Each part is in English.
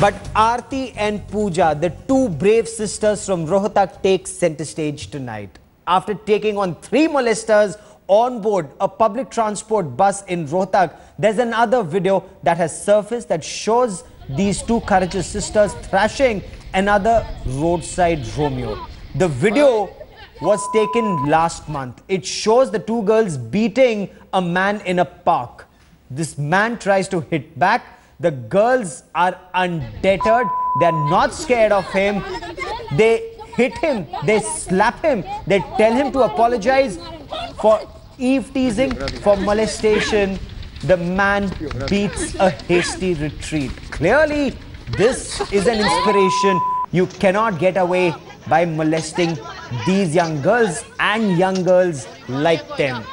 But Aarti and Pooja, the two brave sisters from Rohtak, take center stage tonight. After taking on 3 molesters on board a public transport bus in Rohtak, there's another video that has surfaced that shows these two courageous sisters thrashing another roadside Romeo. The video was taken last month. It shows the two girls beating a man in a park. This man tries to hit back. The girls are undeterred. They're not scared of him. They hit him. They slap him. They tell him to apologize for eve teasing, for molestation. The man beats a hasty retreat. Clearly, this is an inspiration. You cannot get away by molesting these young girls and young girls like them.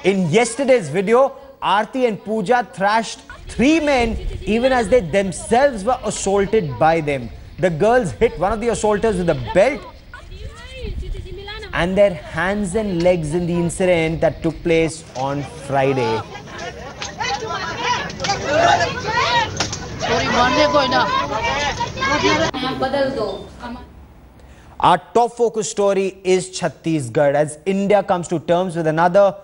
In yesterday's video, Aarti and Pooja thrashed 3 men even as they themselves were assaulted by them. The girls hit one of the assaulters with a belt and their hands and legs in the incident that took place on Friday. Our top focus story is Chhattisgarh as India comes to terms with another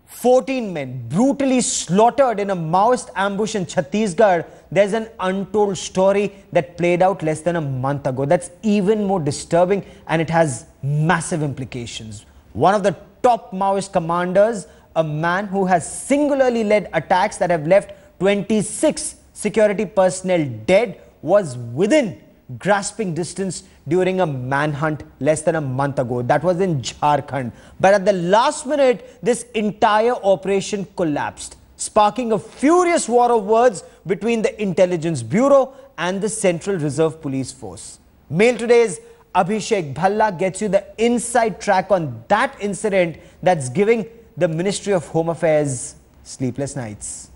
14 men brutally slaughtered in a Maoist ambush in Chhattisgarh. There's an untold story that played out less than a month ago. That's even more disturbing and it has massive implications. One of the top Maoist commanders, a man who has singularly led attacks that have left 26 security personnel dead, was within grasping distance during a manhunt less than a month ago. That was in Jharkhand. But at the last minute, this entire operation collapsed, sparking a furious war of words between the Intelligence Bureau and the Central Reserve Police Force. Mail Today's Abhishek Bhalla gets you the inside track on that incident that's giving the Ministry of Home Affairs sleepless nights.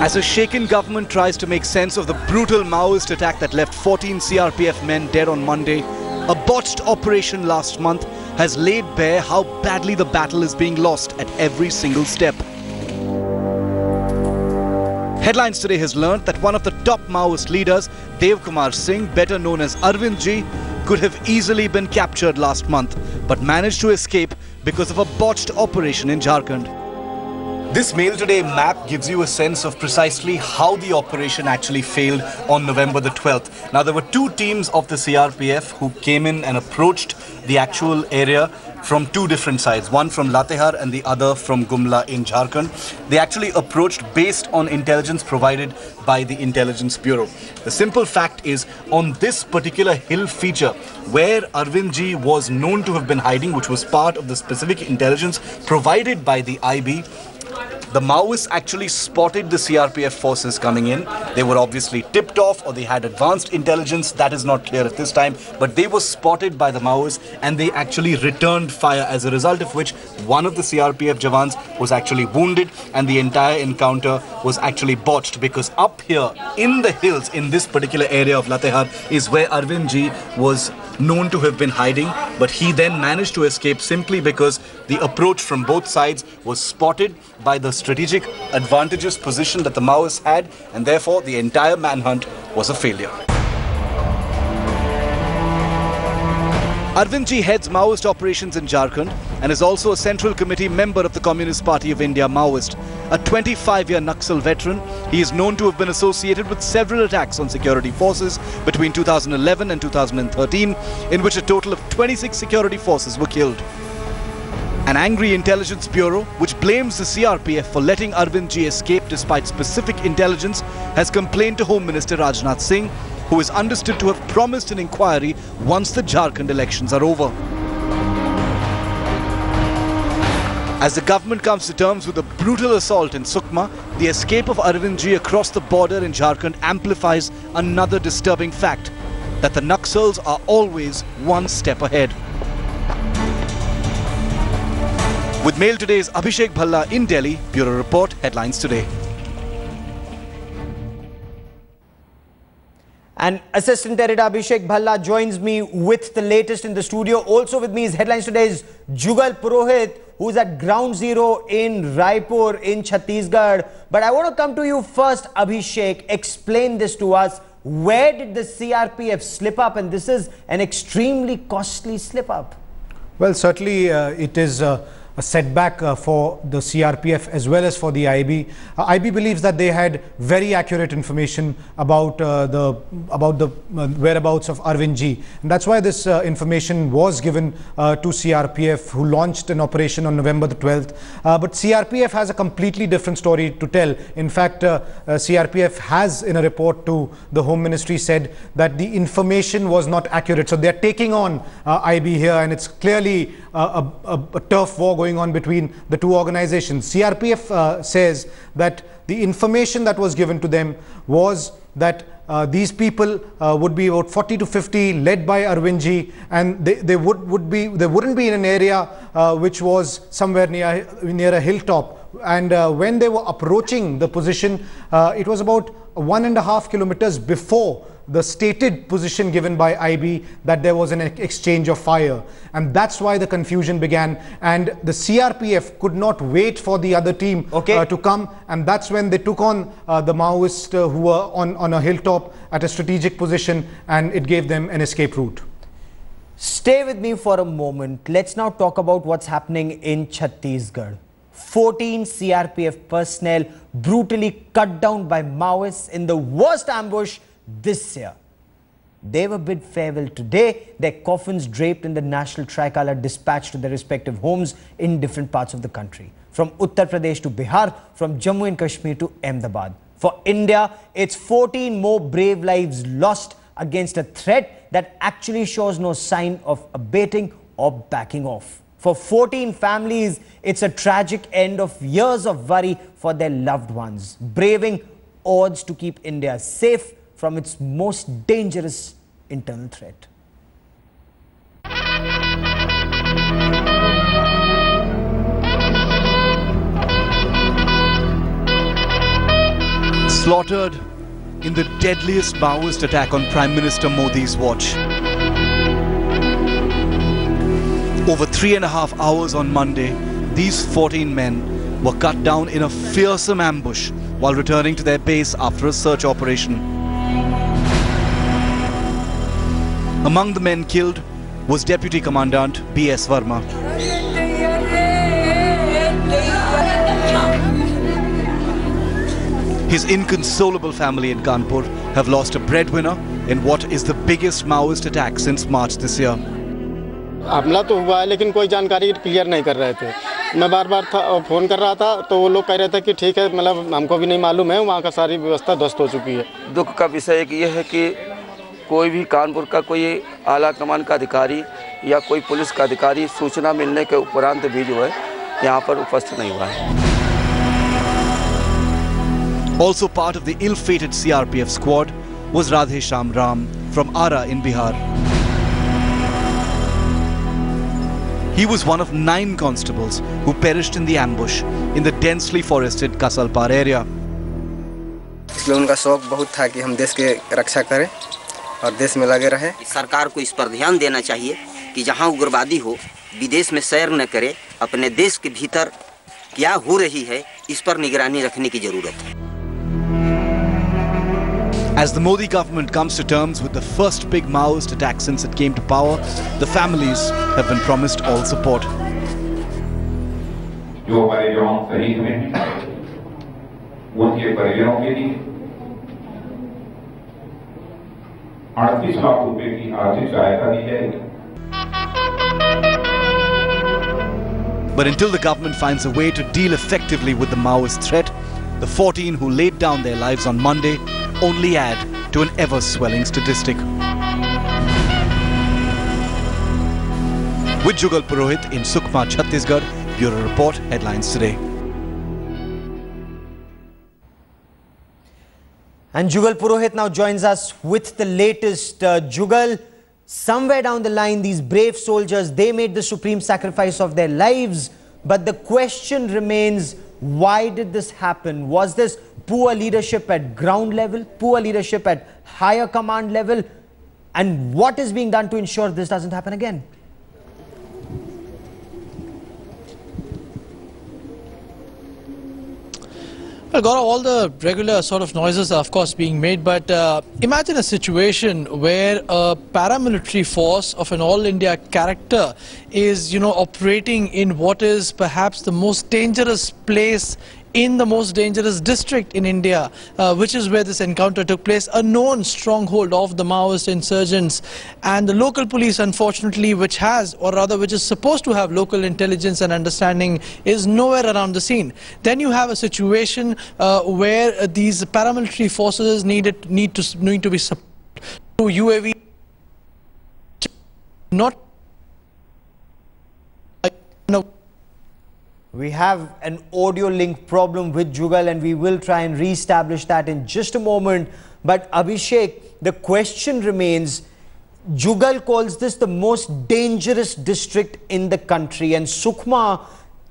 As a shaken government tries to make sense of the brutal Maoist attack that left 14 CRPF men dead on Monday, a botched operation last month has laid bare how badly the battle is being lost at every single step. Headlines Today has learned that one of the top Maoist leaders, Dev Kumar Singh, better known as Arvind Ji, could have easily been captured last month, but managed to escape because of a botched operation in Jharkhand. This Mail Today map gives you a sense of precisely how the operation actually failed on November the 12th. Now, there were 2 teams of the CRPF who came in and approached the actual area from 2 different sides, one from Latehar and the other from Gumla in Jharkhand. They actually approached based on intelligence provided by the Intelligence Bureau. The simple fact is, on this particular hill feature, where Arvind Ji was known to have been hiding, which was part of the specific intelligence provided by the IB, the Maoists actually spotted the CRPF forces coming in. They were obviously tipped off or they had advanced intelligence. That is not clear at this time. But they were spotted by the Maoists and they actually returned fire, as a result of which one of the CRPF Jawans was actually wounded and the entire encounter was actually botched, because up here in the hills in this particular area of Latehar is where Arvind Ji was known to have been hiding, but he then managed to escape simply because the approach from both sides was spotted by the strategic advantageous position that the Maoists had, and therefore the entire manhunt was a failure. Arvind Ji heads Maoist operations in Jharkhand and is also a Central Committee member of the Communist Party of India Maoist. A 25-year Naxal veteran, he is known to have been associated with several attacks on security forces between 2011 and 2013, in which a total of 26 security forces were killed. An angry Intelligence Bureau, which blames the CRPF for letting Arvind Ji escape despite specific intelligence, has complained to Home Minister Rajnath Singh, who is understood to have promised an inquiry once the Jharkhand elections are over. As the government comes to terms with the brutal assault in Sukma, the escape of Arvind Ji across the border in Jharkhand amplifies another disturbing fact, that the Naxals are always one step ahead. With Mail Today's Abhishek Bhalla in Delhi, Bureau Report, Headlines Today. And Assistant Editor Abhishek Bhalla joins me with the latest in the studio. Also with me is Headlines Today's Jugal Purohit, who's at ground zero in Raipur in Chhattisgarh. But I want to come to you first, Abhishek. Explain this to us. Where did the CRPF slip up? And this is an extremely costly slip up. Well, certainly it is a setback for the CRPF as well as for the IB. IB believes that they had very accurate information about the whereabouts of Arvind G. And that's why this information was given to CRPF, who launched an operation on November the 12th. But CRPF has a completely different story to tell. In fact, CRPF has, in a report to the Home Ministry, said that the information was not accurate. So they're taking on IB here, and it's clearly a turf war going on between the two organizations. CRPF says that the information that was given to them was that these people would be about 40 to 50, led by Arvind G, and they wouldn't be in an area which was somewhere near a hilltop. And when they were approaching the position, it was about 1.5 kilometers before the stated position given by IB that there was an exchange of fire. And that's why the confusion began. And the CRPF could not wait for the other team to come. And that's when they took on the Maoists who were on a hilltop at a strategic position, and it gave them an escape route. Stay with me for a moment. Let's now talk about what's happening in Chhattisgarh. 14 CRPF personnel brutally cut down by Maoists in the worst ambush this year. They were bid farewell today, their coffins draped in the national tricolour dispatched to their respective homes in different parts of the country. From Uttar Pradesh to Bihar, from Jammu and Kashmir to Ahmedabad. For India, it's 14 more brave lives lost against a threat that actually shows no sign of abating or backing off. For 14 families, it's a tragic end of years of worry for their loved ones, braving odds to keep India safe from its most dangerous internal threat. Slaughtered in the deadliest Maoist attack on Prime Minister Modi's watch. Over 3.5 hours on Monday, these 14 men were cut down in a fearsome ambush while returning to their base after a search operation. Among the men killed was Deputy Commandant B.S. Verma. His inconsolable family in Kanpur have lost a breadwinner in what is the biggest Maoist attack since March this year. हमला तो हुआ है, लेकिन कोई जानकारी clear नहीं कर रहे थे। मैं बार-बार फोन कर रहा था, तो वो लोग कह रहे थे कि ठीक है, मतलब हमको भी नहीं मालूम है, वहाँ का सारी व्यवस्था ध्वस्त हो चुकी है। दुख का विषय ये है कि कोई भी कानपुर का कोई आला कमान का अधिकारी या कोई पुलिस का अधिकारी सूचना मिलने के उपरांत भी जो है यहाँ पर उपस्थित नहीं हुआ है। Also part of the ill-fated CRPF squad was Radhe Shyam Ram from Ara in Bihar. He was one of 9 constables who perished in the ambush in the densely forested Kasalpar area. इसलिए उनका शौक बहुत था कि हम देश के रक्षा करें और देश में लगे रहे। सरकार को इस पर ध्यान देना चाहिए कि जहां उग्रवादी हो, विदेश में सैर न करे, अपने देश के भीतर क्या हो रही है, इस पर निगरानी रखने की जरूरत है। As the Modi government comes to terms with the first big Maoist attack since it came to power, the families have been promised all support. जो हमारे जवान शहीद हुए हैं, उनके परिजनों के लिए 38 लाख रुपए की आर्थिक सहायता दी जाएगी। But until the government finds a way to deal effectively with the Maoist threat, the 14 who laid down their lives on Monday only add to an ever-swelling statistic. With Jugal Purohit in Sukma, Chhattisgarh, Bureau Report, Headlines Today. And Jugal Purohit now joins us with the latest. Jugal, somewhere down the line, these brave soldiers, they made the supreme sacrifice of their lives. But the question remains, Why did this happen? Was this poor leadership at ground level, poor leadership at higher command level? And what is being done to ensure this doesn't happen again? Well, Gaurav, all the regular sort of noises are of course being made, but imagine a situation where a paramilitary force of an all-India character is, operating in what is perhaps the most dangerous place in the most dangerous district in India, which is where this encounter took place, a known stronghold of the Maoist insurgents. And the local police, unfortunately, which is supposed to have local intelligence and understanding, is nowhere around the scene. Then you have a situation where these paramilitary forces need to be supported to UAV, not. We have an audio link problem with Jugal, and we will try and re-establish that in just a moment. But Abhishek, the question remains, Jugal calls this the most dangerous district in the country, and Sukma,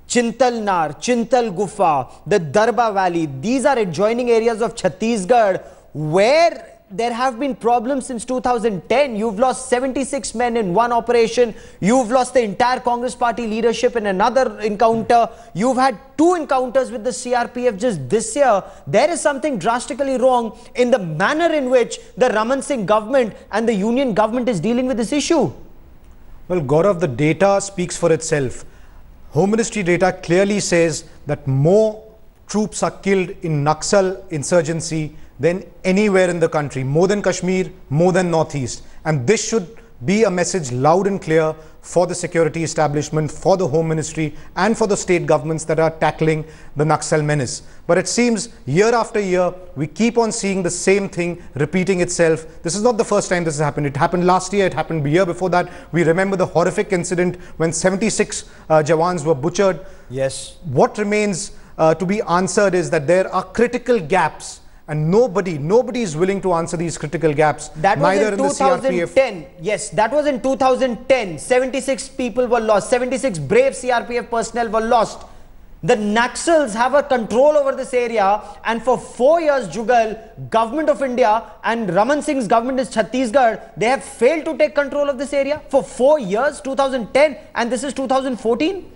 Chintalnar, Chintal Gufa, the Darba Valley, these are adjoining areas of Chhattisgarh where there have been problems since 2010. You've lost 76 men in one operation. You've lost the entire Congress party leadership in another encounter. You've had 2 encounters with the CRPF just this year. There is something drastically wrong in the manner in which the Raman Singh government and the union government is dealing with this issue. Well, Gaurav, the data speaks for itself. Home Ministry data clearly says that more troops are killed in Naxal insurgency than anywhere in the country, more than Kashmir, more than Northeast. And this should be a message loud and clear for the security establishment, for the Home Ministry, and for the state governments that are tackling the Naxal menace. But it seems year after year, we keep on seeing the same thing repeating itself. This is not the first time this has happened. It happened last year, it happened the year before that. We remember the horrific incident when 76 Jawans were butchered. Yes. What remains to be answered is that there are critical gaps, and nobody is willing to answer these critical gaps. That was in 2010. Yes, that was in 2010. 76 people were lost. 76 brave CRPF personnel were lost. The Naxals have a control over this area, and for 4 years, Jugal, Government of India and Raman Singh's government is Chhattisgarh, they have failed to take control of this area for 4 years, 2010, and this is 2014.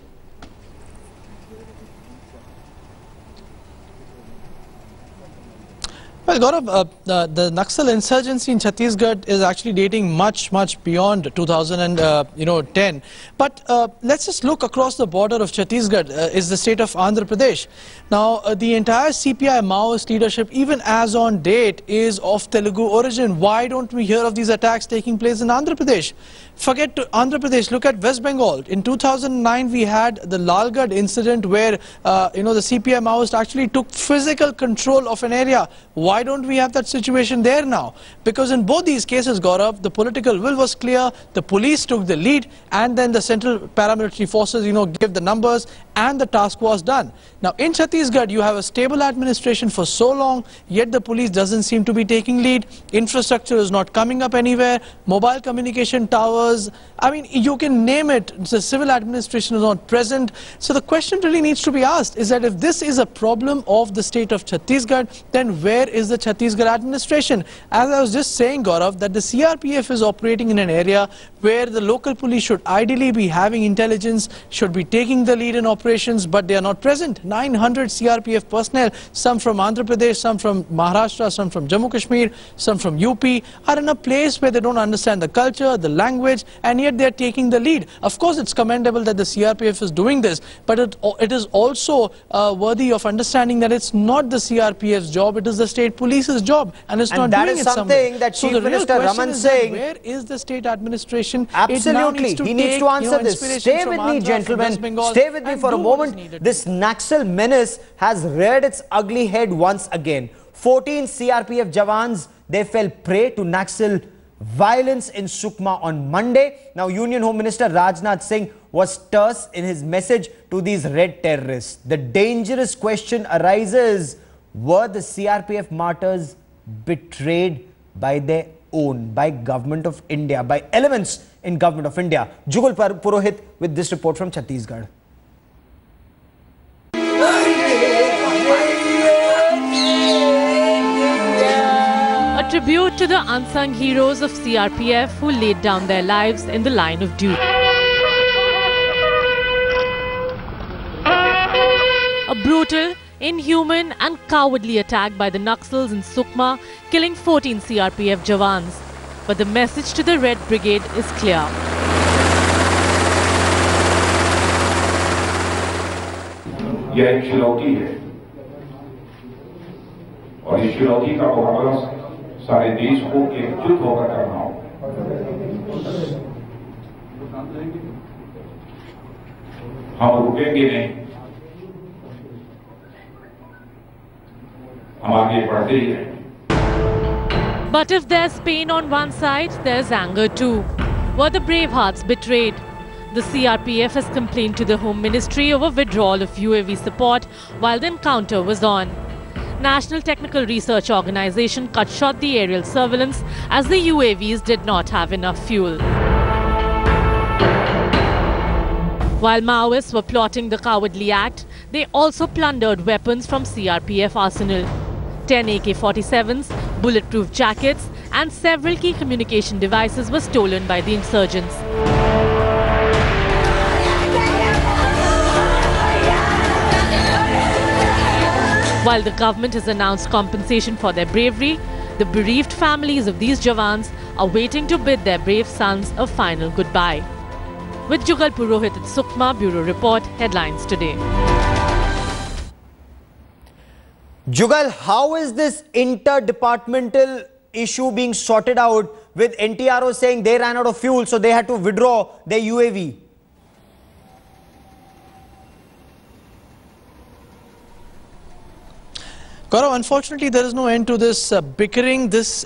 Well, Gaurav, the Naxal insurgency in Chhattisgarh is actually dating much beyond 2010. But let's just look across the border of Chhattisgarh, is the state of Andhra Pradesh. Now, the entire CPI Maoist leadership, even as on date, is of Telugu origin. Why don't we hear of these attacks taking place in Andhra Pradesh? Forget Andhra Pradesh, look at West Bengal. In 2009, we had the Lalgarh incident where, the CPI Maoist actually took physical control of an area. Why don't we have that situation there now? Because in both these cases, Gaurav, the political will was clear, the police took the lead, and then the central paramilitary forces, gave the numbers, and the task was done. Now, in Chhattisgarh, you have a stable administration for so long, yet the police doesn't seem to be taking lead. Infrastructure is not coming up anywhere. Mobile communication towers, I mean, you can name it. The civil administration is not present. So the question really needs to be asked is that if this is a problem of the state of Chhattisgarh, then where is the Chhattisgarh administration? As I was just saying, Gaurav, that the CRPF is operating in an area where the local police should ideally be having intelligence, should be taking the lead in operations, but they are not present. 900 CRPF personnel, some from Andhra Pradesh, some from Maharashtra, some from Jammu Kashmir, some from UP, are in a place where they don't understand the culture, the language, and yet they are taking the lead. Of course, it's commendable that the CRPF is doing this, but it is also worthy of understanding that it's not the CRPF's job, it is the state police's job, and it's not doing it somewhere. And that is something that Chief Minister Raman Singh, where is the state administration? Absolutely, he needs to answer this. Stay with me, gentlemen. Stay with me for a moment. This Naxal menace has reared its ugly head once again. 14 CRPF Jawans, they fell prey to Naxal violence in Sukma on Monday. Now, Union Home Minister Rajnath Singh was terse in his message to these red terrorists. The dangerous question arises, were the CRPF martyrs betrayed by their own, by Government of India, by elements in Government of India? Jugal Purohit with this report from Chhattisgarh. tribute to the unsung heroes of CRPF who laid down their lives in the line of duty. A brutal, inhuman and cowardly attack by the Naxals in Sukma, killing 14 CRPF Jawans. But the message to the Red Brigade is clear. यह एक चुनौती है और इस चुनौती का मुकाबला सारे देश को एकजुट होकर करना होगा। हम रुकेंगे नहीं, हम आगे बढ़ते ही रहेंगे। But if there's pain on one side, there's anger too. Were the brave hearts betrayed? The CRPF has complained to the Home Ministry over withdrawal of UAV support while the encounter was on. National Technical Research Organization cut short the aerial surveillance as the UAVs did not have enough fuel. While Maoists were plotting the cowardly act, they also plundered weapons from CRPF arsenal. 10 AK-47s, bulletproof jackets and several key communication devices were stolen by the insurgents. While the government has announced compensation for their bravery, the bereaved families of these Jawans are waiting to bid their brave sons a final goodbye. With Jugal Purohit at Sukma, Bureau Report, Headlines Today. Jugal, how is this interdepartmental issue being sorted out with NTRO saying they ran out of fuel, so they had to withdraw their UAV? Gaurav, unfortunately, there is no end to this bickering. This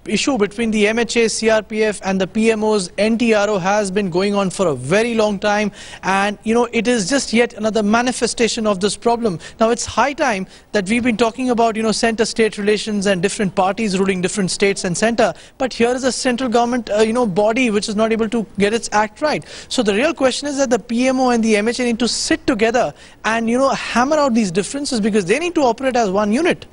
issue between the MHA, CRPF and the PMO's NTRO has been going on for a very long time, and it is just yet another manifestation of this problem. Now it's high time that we've been talking about center-state relations and different parties ruling different states and center, but here is a central government body which is not able to get its act right. So the real question is that the PMO and the MHA need to sit together and hammer out these differences, because they need to operate as one unit.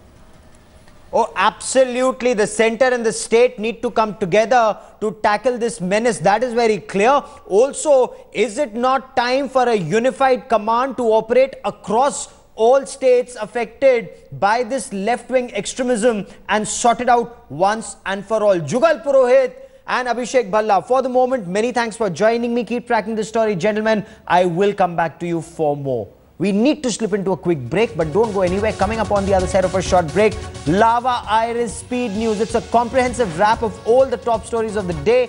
Oh, absolutely. The center and the state need to come together to tackle this menace. That is very clear. Also, is it not time for a unified command to operate across all states affected by this left-wing extremism and sort it out once and for all? Jugal Purohit and Abhishek Bhalla, for the moment, many thanks for joining me. Keep tracking the story. Gentlemen, I will come back to you for more. We need to slip into a quick break, but don't go anywhere. Coming up on the other side of a short break, Lava Iris Speed News. It's a comprehensive wrap of all the top stories of the day.